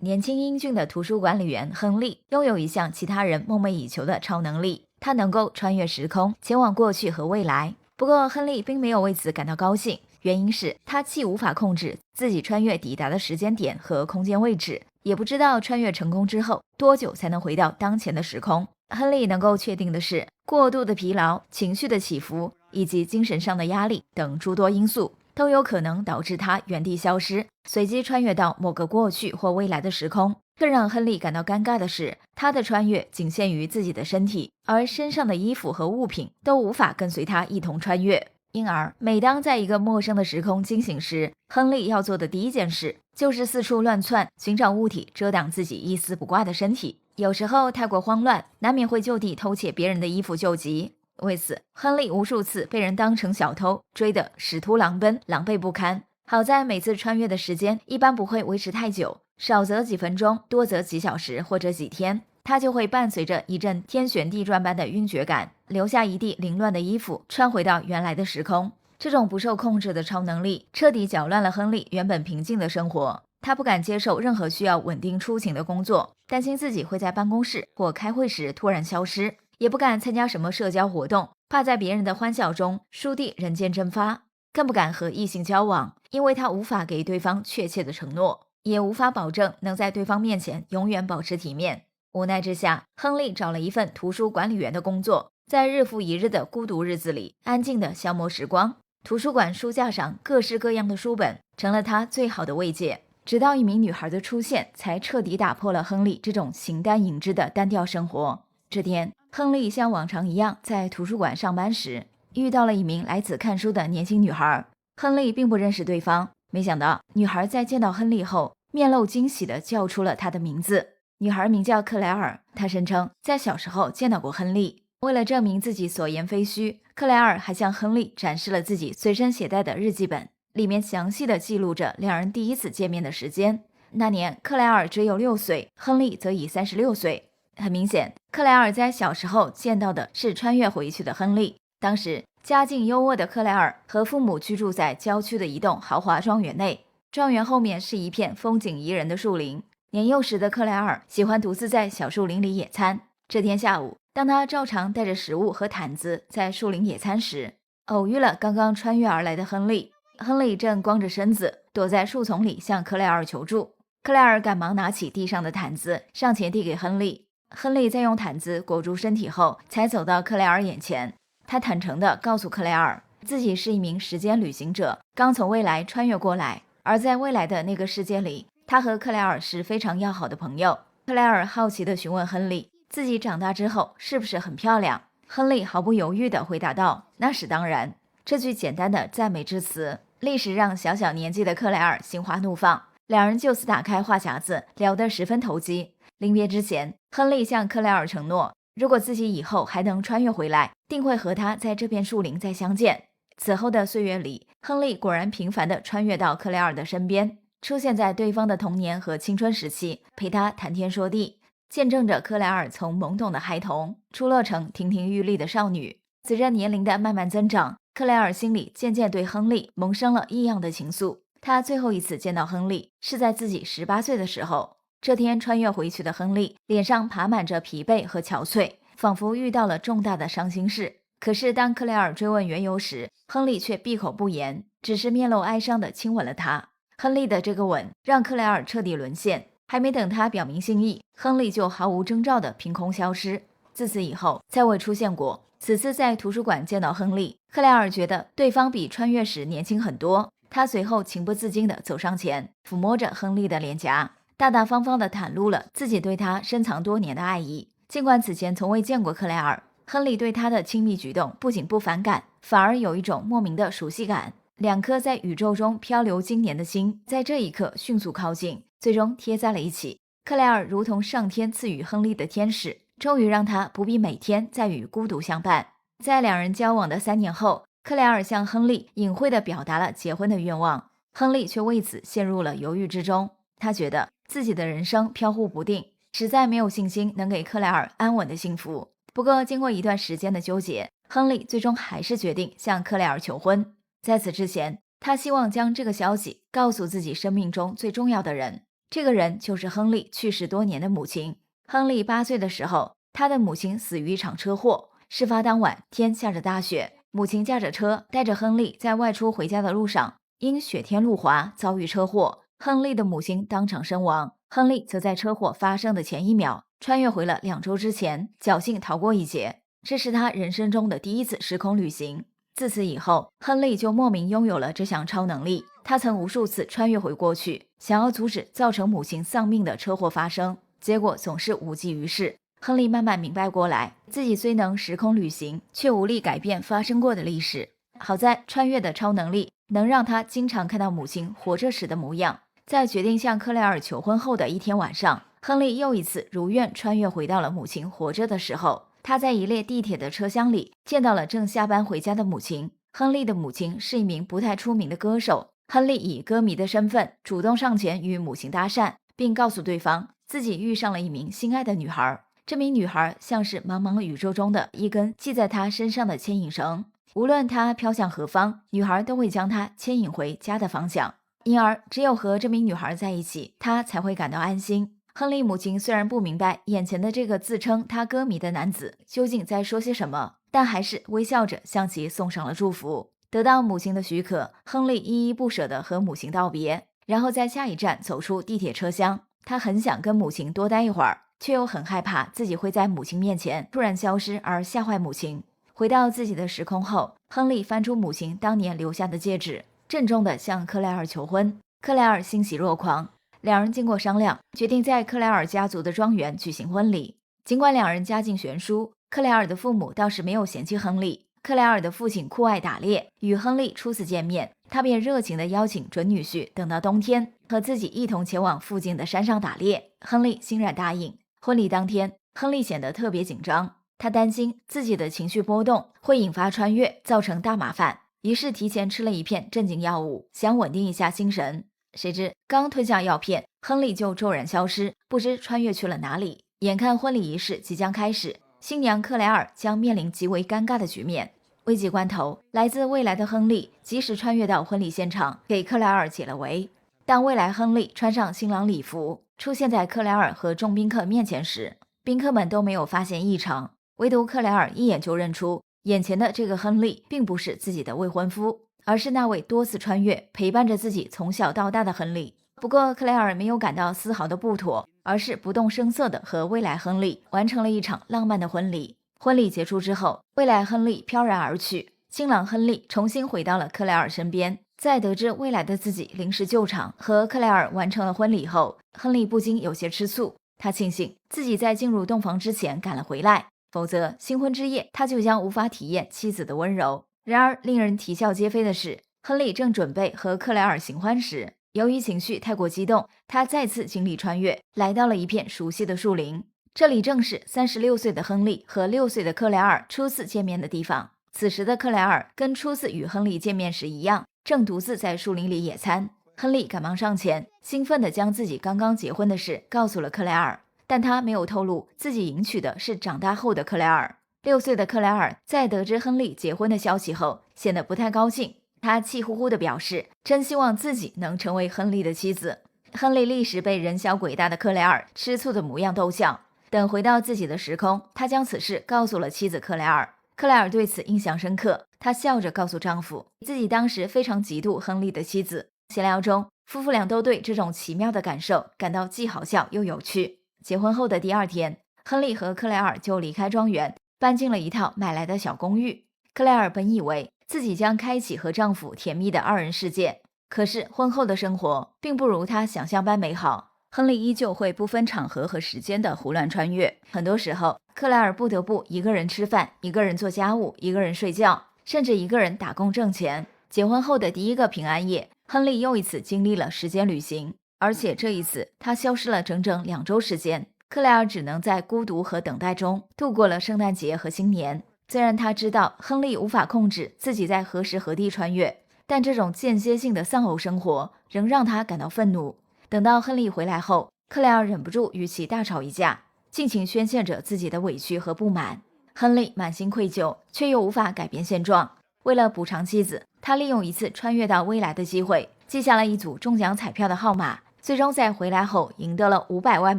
年轻英俊的图书管理员亨利拥有一项其他人梦寐以求的超能力，他能够穿越时空，前往过去和未来。不过，亨利并没有为此感到高兴，原因是他既无法控制自己穿越抵达的时间点和空间位置，也不知道穿越成功之后多久才能回到当前的时空。亨利能够确定的是，过度的疲劳、情绪的起伏以及精神上的压力等诸多因素都有可能导致他原地消失，随机穿越到某个过去或未来的时空。更让亨利感到尴尬的是，他的穿越仅限于自己的身体，而身上的衣服和物品都无法跟随他一同穿越。因而，每当在一个陌生的时空惊醒时，亨利要做的第一件事就是四处乱窜，寻找物体遮挡自己一丝不挂的身体。有时候太过慌乱，难免会就地偷窃别人的衣服救急。为此，亨利无数次被人当成小偷，追得使徒狼奔，狼狈不堪。好在每次穿越的时间一般不会维持太久，少则几分钟，多则几小时或者几天，他就会伴随着一阵天旋地转般的晕厥感，留下一地凌乱的衣服，穿回到原来的时空。这种不受控制的超能力彻底搅乱了亨利原本平静的生活。他不敢接受任何需要稳定出勤的工作，担心自己会在办公室或开会时突然消失，也不敢参加什么社交活动，怕在别人的欢笑中倏地人间蒸发。更不敢和异性交往，因为他无法给对方确切的承诺，也无法保证能在对方面前永远保持体面。无奈之下，亨利找了一份图书管理员的工作，在日复一日的孤独日子里安静地消磨时光。图书馆书架上各式各样的书本成了他最好的慰藉，直到一名女孩的出现，才彻底打破了亨利这种形单影只的单调生活。这天，亨利像往常一样在图书馆上班时，遇到了一名来此看书的年轻女孩。亨利并不认识对方，没想到女孩在见到亨利后，面露惊喜地叫出了他的名字。女孩名叫克莱尔，她声称在小时候见到过亨利。为了证明自己所言非虚，克莱尔还向亨利展示了自己随身携带的日记本，里面详细地记录着两人第一次见面的时间。那年克莱尔只有6岁，亨利则已36岁。很明显，克莱尔在小时候见到的是穿越回去的亨利。当时家境优渥的克莱尔和父母居住在郊区的一栋豪华庄园内，庄园后面是一片风景宜人的树林。年幼时的克莱尔喜欢独自在小树林里野餐。这天下午，当他照常带着食物和毯子在树林野餐时，偶遇了刚刚穿越而来的亨利。亨利正光着身子躲在树丛里向克莱尔求助。克莱尔赶忙拿起地上的毯子上前递给亨利。亨利在用毯子裹住身体后，才走到克莱尔眼前。他坦诚地告诉克莱尔，自己是一名时间旅行者，刚从未来穿越过来，而在未来的那个世界里，他和克莱尔是非常要好的朋友。克莱尔好奇地询问亨利，自己长大之后是不是很漂亮？亨利毫不犹豫地回答道：“那是当然。”这句简单的赞美之词，立时让小小年纪的克莱尔心花怒放。两人就此打开话匣子，聊得十分投机。临别之前，亨利向克莱尔承诺，如果自己以后还能穿越回来，定会和他在这片树林再相见。此后的岁月里，亨利果然频繁地穿越到克莱尔的身边，出现在对方的童年和青春时期，陪他谈天说地，见证着克莱尔从懵懂的孩童出落成亭亭玉立的少女。随着年龄的慢慢增长，克莱尔心里渐渐对亨利萌生了异样的情愫。他最后一次见到亨利是在自己18岁的时候。这天穿越回去的亨利脸上爬满着疲惫和憔悴，仿佛遇到了重大的伤心事。可是当克莱尔追问缘由时，亨利却闭口不言，只是面露哀伤地亲吻了她。亨利的这个吻让克莱尔彻底沦陷，还没等他表明心意，亨利就毫无征兆地凭空消失。自此以后再未出现过。此次在图书馆见到亨利，克莱尔觉得对方比穿越时年轻很多。他随后情不自禁地走上前，抚摸着亨利的脸颊，大大方方地袒露了自己对他深藏多年的爱意。尽管此前从未见过克莱尔，亨利对他的亲密举动不仅不反感，反而有一种莫名的熟悉感。两颗在宇宙中漂流经年的心，在这一刻迅速靠近，最终贴在了一起。克莱尔如同上天赐予亨利的天使，终于让他不必每天再与孤独相伴。在两人交往的3年后，克莱尔向亨利隐晦地表达了结婚的愿望，亨利却为此陷入了犹豫之中。他觉得自己的人生飘忽不定，实在没有信心能给克莱尔安稳的幸福。不过经过一段时间的纠结，亨利最终还是决定向克莱尔求婚。在此之前，他希望将这个消息告诉自己生命中最重要的人。这个人就是亨利去世多年的母亲。亨利8岁的时候，他的母亲死于一场车祸。事发当晚，天下着大雪，母亲驾着车带着亨利在外出回家的路上，因雪天路滑遭遇车祸，亨利的母亲当场身亡。亨利则在车祸发生的前1秒穿越回了2周之前，侥幸逃过一劫。这是他人生中的第一次时空旅行。自此以后，亨利就莫名拥有了这项超能力。他曾无数次穿越回过去，想要阻止造成母亲丧命的车祸发生，结果总是无济于事。亨利慢慢明白过来，自己虽能时空旅行，却无力改变发生过的历史。好在穿越的超能力能让他经常看到母亲活着时的模样。在决定向克莱尔求婚后的一天晚上，亨利又一次如愿穿越回到了母亲活着的时候。他在一列地铁的车厢里见到了正下班回家的母亲。亨利的母亲是一名不太出名的歌手。亨利以歌迷的身份主动上前与母亲搭讪，并告诉对方自己遇上了一名心爱的女孩。这名女孩像是茫茫宇宙中的一根系在他身上的牵引绳，无论他飘向何方，女孩都会将他牵引回家的方向。因而只有和这名女孩在一起，他才会感到安心。亨利母亲虽然不明白眼前的这个自称他歌迷的男子究竟在说些什么，但还是微笑着向其送上了祝福。得到母亲的许可，亨利依依不舍地和母亲道别，然后在下一站走出地铁车厢。他很想跟母亲多待一会儿，却又很害怕自己会在母亲面前突然消失而吓坏母亲。回到自己的时空后，亨利翻出母亲当年留下的戒指，郑重地向克莱尔求婚。克莱尔欣喜若狂，两人经过商量，决定在克莱尔家族的庄园举行婚礼。尽管两人家境悬殊，克莱尔的父母倒是没有嫌弃亨利。克莱尔的父亲酷爱打猎，与亨利初次见面，他便热情地邀请准女婿等到冬天和自己一同前往附近的山上打猎。亨利欣然答应。婚礼当天，亨利显得特别紧张，他担心自己的情绪波动会引发穿越，造成大麻烦，于是提前吃了一片镇静药物，想稳定一下心神。谁知刚吞下药片，亨利就骤然消失，不知穿越去了哪里。眼看婚礼仪式即将开始，新娘克莱尔将面临极为尴尬的局面。危急关头，来自未来的亨利及时穿越到婚礼现场，给克莱尔解了围。当未来亨利穿上新郎礼服，出现在克莱尔和众宾客面前时，宾客们都没有发现异常，唯独克莱尔一眼就认出眼前的这个亨利并不是自己的未婚夫，而是那位多次穿越陪伴着自己从小到大的亨利。不过克莱尔没有感到丝毫的不妥，而是不动声色地和未来亨利完成了一场浪漫的婚礼。婚礼结束之后，未来亨利飘然而去，新郎亨利重新回到了克莱尔身边。在得知未来的自己临时救场，和克莱尔完成了婚礼后，亨利不禁有些吃醋。他庆幸自己在进入洞房之前赶了回来，否则新婚之夜他就将无法体验妻子的温柔。然而令人啼笑皆非的是，亨利正准备和克莱尔行欢时，由于情绪太过激动，他再次经历穿越，来到了一片熟悉的树林。这里正是36岁的亨利和6岁的克莱尔初次见面的地方。此时的克莱尔跟初次与亨利见面时一样，正独自在树林里野餐。亨利赶忙上前，兴奋地将自己刚刚结婚的事告诉了克莱尔，但他没有透露自己迎娶的是长大后的克莱尔。6岁的克莱尔在得知亨利结婚的消息后，显得不太高兴。他气呼呼地表示，真希望自己能成为亨利的妻子。亨利立时被人小鬼大的克莱尔吃醋的模样逗笑。等回到自己的时空，他将此事告诉了妻子克莱尔。克莱尔对此印象深刻，她笑着告诉丈夫，自己当时非常嫉妒亨利的妻子。闲聊中，夫妇俩都对这种奇妙的感受感到既好笑又有趣。结婚后的第2天，亨利和克莱尔就离开庄园，搬进了一套买来的小公寓。克莱尔本以为自己将开启和丈夫甜蜜的2人世界，可是婚后的生活并不如她想象般美好。亨利依旧会不分场合和时间的胡乱穿越，很多时候克莱尔不得不一个人吃饭，一个人做家务，一个人睡觉，甚至一个人打工挣钱。结婚后的第1个平安夜，亨利又一次经历了时间旅行，而且这一次他消失了整整2周时间。克莱尔只能在孤独和等待中度过了圣诞节和新年。虽然他知道亨利无法控制自己在何时何地穿越，但这种间歇性的丧偶生活仍让他感到愤怒。等到亨利回来后，克莱尔忍不住与其大吵一架，尽情宣泄着自己的委屈和不满。亨利满心愧疚，却又无法改变现状。为了补偿妻子，他利用一次穿越到未来的机会，记下了一组中奖彩票的号码，最终在回来后赢得了$500万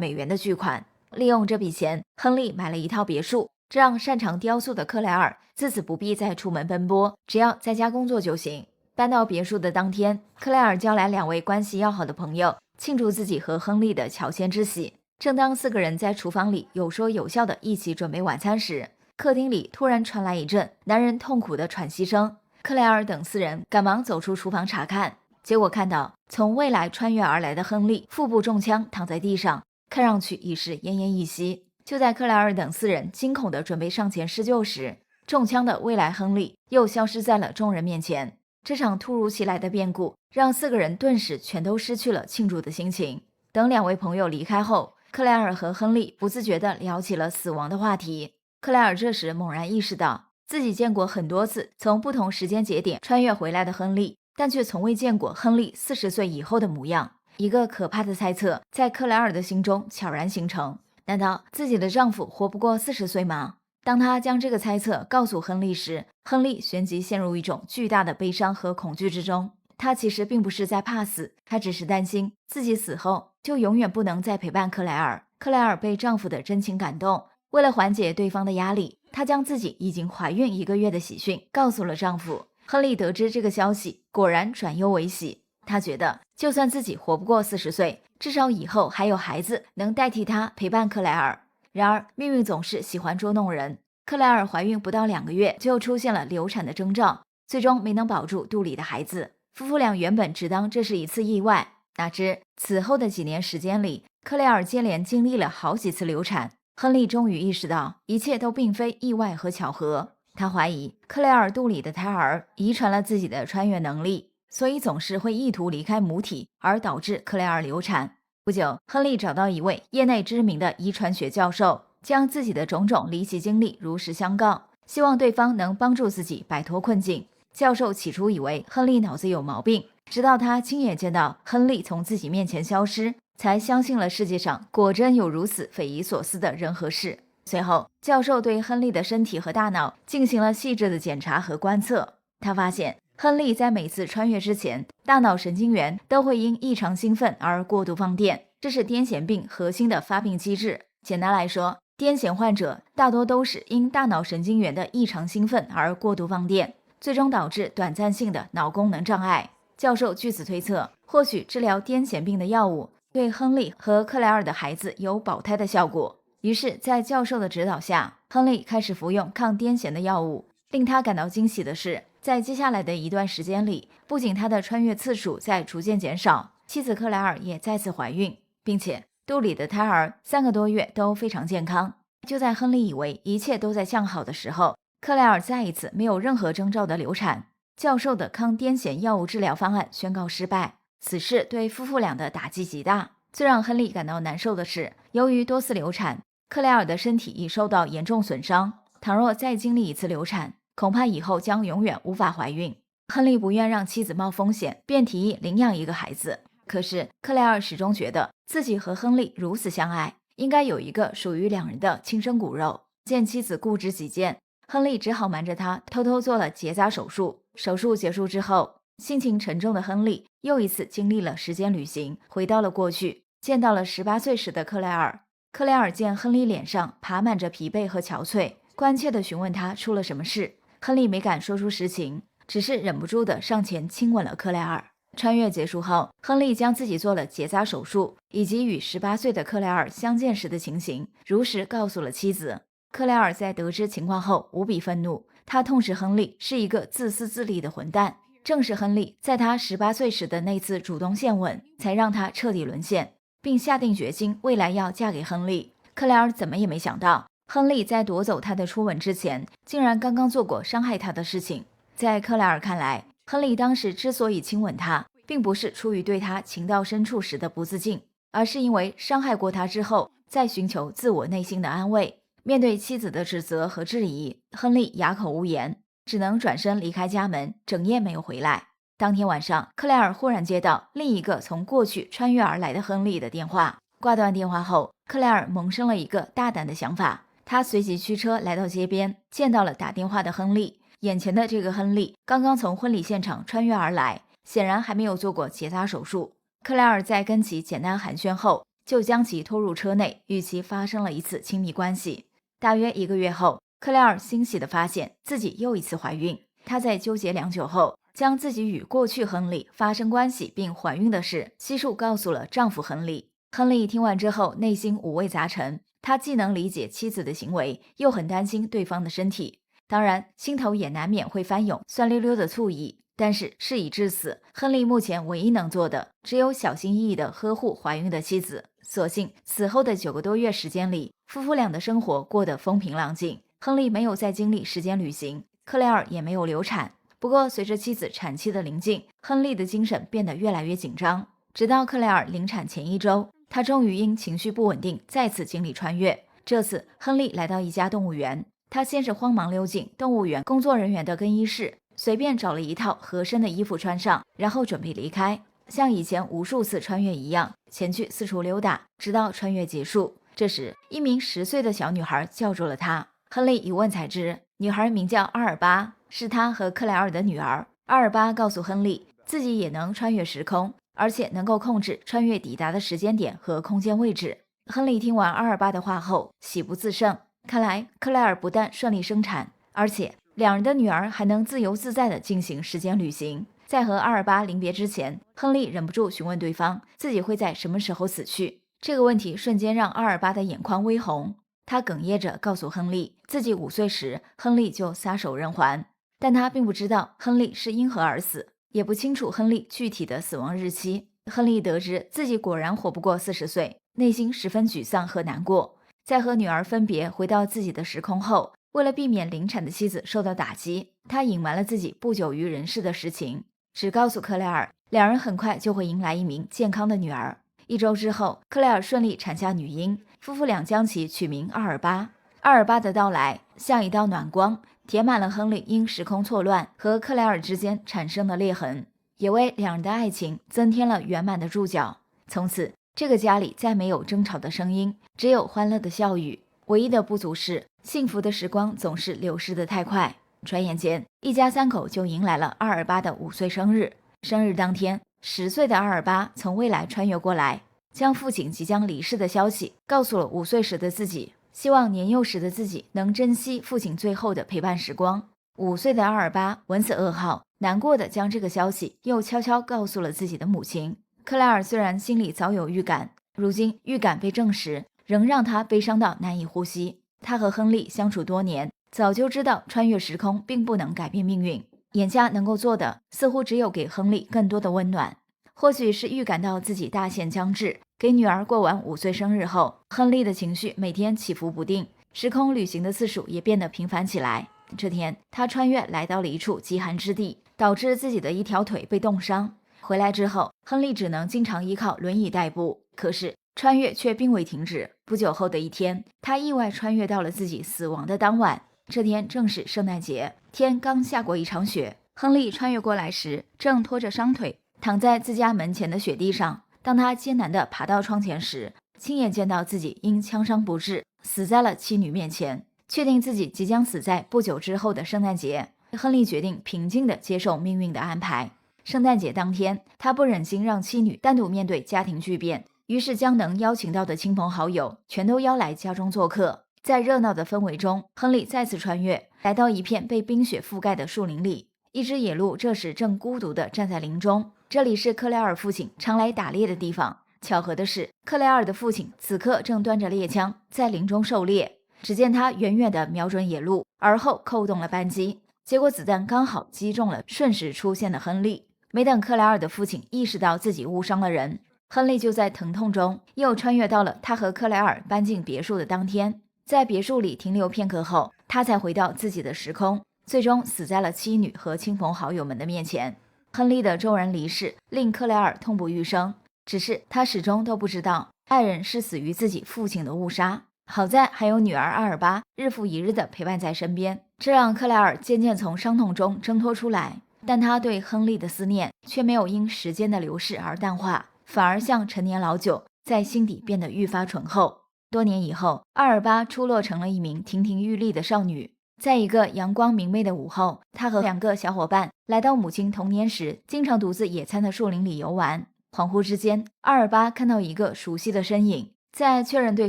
的巨款。利用这笔钱，亨利买了一套别墅，这让擅长雕塑的克莱尔自此不必再出门奔波，只要在家工作就行。搬到别墅的当天，克莱尔叫来2位关系要好的朋友，庆祝自己和亨利的乔迁之喜。正当4个人在厨房里有说有笑的一起准备晚餐时，客厅里突然传来一阵男人痛苦的喘息声。克莱尔等4人赶忙走出厨房查看，结果看到从未来穿越而来的亨利腹部中枪躺在地上，看上去已是奄奄一息。就在克莱尔等4人惊恐地准备上前施救时，中枪的未来亨利又消失在了众人面前。这场突如其来的变故让4个人顿时全都失去了庆祝的心情。等2位朋友离开后，克莱尔和亨利不自觉地聊起了死亡的话题。克莱尔这时猛然意识到，自己见过很多次从不同时间节点穿越回来的亨利，但却从未见过亨利40岁以后的模样。一个可怕的猜测在克莱尔的心中悄然形成，难道自己的丈夫活不过40岁吗？当他将这个猜测告诉亨利时，亨利旋即陷入一种巨大的悲伤和恐惧之中。他其实并不是在怕死，他只是担心自己死后就永远不能再陪伴克莱尔。克莱尔被丈夫的真情感动，为了缓解对方的压力，她将自己已经怀孕1个月的喜讯告诉了丈夫。亨利得知这个消息，果然转忧为喜。他觉得就算自己活不过40岁，至少以后还有孩子能代替他陪伴克莱尔。然而命运总是喜欢捉弄人，克莱尔怀孕不到2个月就出现了流产的征兆，最终没能保住肚里的孩子。夫妇俩原本只当这是一次意外，哪知此后的几年时间里，克莱尔接连经历了好几次流产。亨利终于意识到一切都并非意外和巧合，他怀疑克莱尔肚里的胎儿遗传了自己的穿越能力，所以总是会意图离开母体，而导致克莱尔流产。不久，亨利找到一位业内知名的遗传学教授，将自己的种种离奇经历如实相告，希望对方能帮助自己摆脱困境。教授起初以为亨利脑子有毛病，直到他亲眼见到亨利从自己面前消失，才相信了世界上果真有如此匪夷所思的人和事。随后，教授对亨利的身体和大脑进行了细致的检查和观测，他发现亨利在每次穿越之前，大脑神经元都会因异常兴奋而过度放电，这是癫痫病核心的发病机制。简单来说，癫痫患者大多都是因大脑神经元的异常兴奋而过度放电，最终导致短暂性的脑功能障碍。教授据此推测，或许治疗癫痫病的药物对亨利和克莱尔的孩子有保胎的效果。于是，在教授的指导下，亨利开始服用抗癫痫的药物。令他感到惊喜的是，在接下来的一段时间里，不仅他的穿越次数在逐渐减少，妻子克莱尔也再次怀孕，并且肚里的胎儿3个多月都非常健康。就在亨利以为一切都在向好的时候，克莱尔再一次没有任何征兆的流产。教授的抗癫痫药物治疗方案宣告失败，此事对夫妇俩的打击极大。最让亨利感到难受的是，由于多次流产，克莱尔的身体已受到严重损伤，倘若再经历一次流产，恐怕以后将永远无法怀孕。亨利不愿让妻子冒风险，便提议领养一个孩子。可是克莱尔始终觉得自己和亨利如此相爱，应该有一个属于2人的亲生骨肉。见妻子固执己见，亨利只好瞒着她偷偷做了结扎手术。手术结束之后，心情沉重的亨利又一次经历了时间旅行，回到了过去，见到了18岁时的克莱尔。克莱尔见亨利脸上爬满着疲惫和憔悴，关切地询问他出了什么事。亨利没敢说出实情，只是忍不住地上前亲吻了克莱尔。穿越结束后，亨利将自己做了结扎手术，以及与18岁的克莱尔相见时的情形如实告诉了妻子。克莱尔在得知情况后无比愤怒，他痛斥亨利是一个自私自利的混蛋。正是亨利在他18岁时的那次主动献吻，才让他彻底沦陷，并下定决心未来要嫁给亨利。克莱尔怎么也没想到，亨利在夺走他的初吻之前，竟然刚刚做过伤害他的事情。在克莱尔看来，亨利当时之所以亲吻他，并不是出于对他情到深处时的不自禁，而是因为伤害过他之后，在寻求自我内心的安慰。面对妻子的指责和质疑，亨利哑口无言，只能转身离开家门，整夜没有回来。当天晚上，克莱尔忽然接到另一个从过去穿越而来的亨利的电话。挂断电话后，克莱尔萌生了一个大胆的想法，他随即驱车来到街边，见到了打电话的亨利。眼前的这个亨利刚刚从婚礼现场穿越而来，显然还没有做过结扎手术。克莱尔在跟其简单寒暄后，就将其拖入车内，与其发生了一次亲密关系。大约1个月后，克莱尔欣喜地发现自己又一次怀孕。她在纠结良久后，将自己与过去亨利发生关系并怀孕的事悉数告诉了丈夫亨利。亨利听完之后，内心五味杂陈，他既能理解妻子的行为，又很担心对方的身体，当然心头也难免会翻涌酸溜溜的醋意。但是事已至此，亨利目前唯一能做的只有小心翼翼地呵护怀孕的妻子。所幸此后的9个多月时间里，夫妇俩的生活过得风平浪静。亨利没有再经历时间旅行，克莱尔也没有流产。不过随着妻子产期的临近，亨利的精神变得越来越紧张。直到克莱尔临产前1周，他终于因情绪不稳定再次经历穿越。这次亨利来到一家动物园，他先是慌忙溜进动物园工作人员的更衣室，随便找了一套合身的衣服穿上，然后准备离开，像以前无数次穿越一样前去四处溜达，直到穿越结束。这时一名10岁的小女孩叫住了他。亨利一问才知，女孩名叫阿尔巴，是他和克莱尔的女儿。阿尔巴告诉亨利，自己也能穿越时空，而且能够控制穿越抵达的时间点和空间位置。亨利听完阿尔巴的话后，喜不自胜。看来克莱尔不但顺利生产，而且两人的女儿还能自由自在地进行时间旅行。在和阿尔巴临别之前，亨利忍不住询问对方自己会在什么时候死去。这个问题瞬间让阿尔巴的眼眶微红，他哽咽着告诉亨利，自己5岁时亨利就撒手人寰，但他并不知道亨利是因何而死，也不清楚亨利具体的死亡日期。亨利得知自己果然活不过40岁，内心十分沮丧和难过。在和女儿分别回到自己的时空后，为了避免临产的妻子受到打击，他隐瞒了自己不久于人世的实情，只告诉克莱尔，两人很快就会迎来一名健康的女儿。1周之后，克莱尔顺利产下女婴，夫妇俩将其取名阿尔巴。阿尔巴的到来像一道暖光，填满了亨利因时空错乱和克莱尔之间产生的裂痕，也为两人的爱情增添了圆满的注脚。从此这个家里再没有争吵的声音，只有欢乐的笑语。唯一的不足是，幸福的时光总是流逝得太快。转眼间，一家3口就迎来了阿尔巴的5岁生日。生日当天，10岁的阿尔巴从未来穿越过来，将父亲即将离世的消息告诉了5岁时的自己，希望年幼时的自己能珍惜父亲最后的陪伴时光。5岁的阿尔巴闻此噩耗，难过的将这个消息又悄悄告诉了自己的母亲。克莱尔虽然心里早有预感，如今预感被证实，仍让他悲伤到难以呼吸。他和亨利相处多年，早就知道穿越时空并不能改变命运，眼下能够做的似乎只有给亨利更多的温暖。或许是预感到自己大限将至，给女儿过完5岁生日后，亨利的情绪每天起伏不定，时空旅行的次数也变得频繁起来。这天，他穿越来到了一处极寒之地，导致自己的一条腿被冻伤。回来之后，亨利只能经常依靠轮椅代步，可是穿越却并未停止。不久后的一天，他意外穿越到了自己死亡的当晚。这天正是圣诞节，天刚下过一场雪。亨利穿越过来时，正拖着伤腿躺在自家门前的雪地上。当他艰难地爬到窗前时，亲眼见到自己因枪伤不治死在了妻女面前，确定自己即将死在不久之后的圣诞节。亨利决定平静地接受命运的安排。圣诞节当天，他不忍心让妻女单独面对家庭巨变，于是将能邀请到的亲朋好友全都邀来家中做客。在热闹的氛围中，亨利再次穿越，来到一片被冰雪覆盖的树林里。一只野鹿这时正孤独地站在林中，这里是克莱尔父亲常来打猎的地方。巧合的是，克莱尔的父亲此刻正端着猎枪在林中狩猎。只见他远远地瞄准野鹿，而后扣动了扳机，结果子弹刚好击中了瞬时出现的亨利。没等克莱尔的父亲意识到自己误伤了人，亨利就在疼痛中又穿越到了他和克莱尔搬进别墅的当天。在别墅里停留片刻后，他才回到自己的时空，最终死在了妻女和亲朋好友们的面前。亨利的骤然离世令克莱尔痛不欲生，只是他始终都不知道爱人是死于自己父亲的误杀。好在还有女儿阿尔巴日复一日的陪伴在身边，这让克莱尔渐渐从伤痛中挣脱出来。但他对亨利的思念却没有因时间的流逝而淡化，反而像陈年老酒，在心底变得愈发醇厚。多年以后，阿尔巴出落成了一名亭亭玉立的少女。在一个阳光明媚的午后，她和2个小伙伴来到母亲童年时经常独自野餐的树林里游玩。恍惚之间，阿尔巴看到一个熟悉的身影。在确认对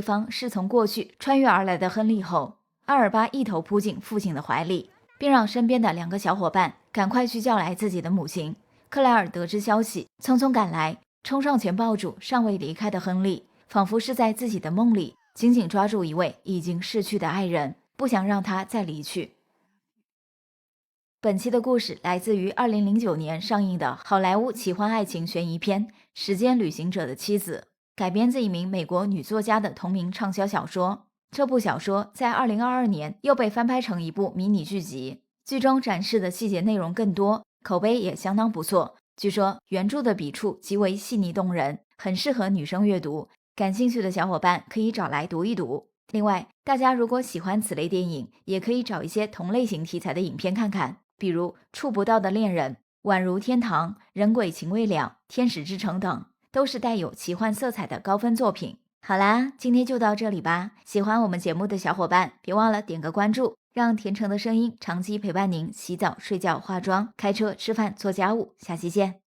方是从过去穿越而来的亨利后，阿尔巴一头扑进父亲的怀里，并让身边的2个小伙伴赶快去叫来自己的母亲。克莱尔得知消息，匆匆赶来，冲上前抱住尚未离开的亨利，仿佛是在自己的梦里紧紧抓住一位已经逝去的爱人，不想让他再离去。本期的故事来自于2009年上映的好莱坞奇幻爱情悬疑片《时间旅行者的妻子》，改编自一名美国女作家的同名畅销小说。这部小说在2022年又被翻拍成一部迷你剧集，剧中展示的细节内容更多，口碑也相当不错。据说原著的笔触极为细腻动人，很适合女生阅读，感兴趣的小伙伴可以找来读一读。另外，大家如果喜欢此类电影，也可以找一些同类型题材的影片看看，比如《触不到的恋人》、宛如天堂、人鬼情未了、天使之城等，都是带有奇幻色彩的高分作品。好啦，今天就到这里吧。喜欢我们节目的小伙伴，别忘了点个关注，让甜橙的声音长期陪伴您洗澡、睡觉、化妆、开车、吃饭、做家务。下期见。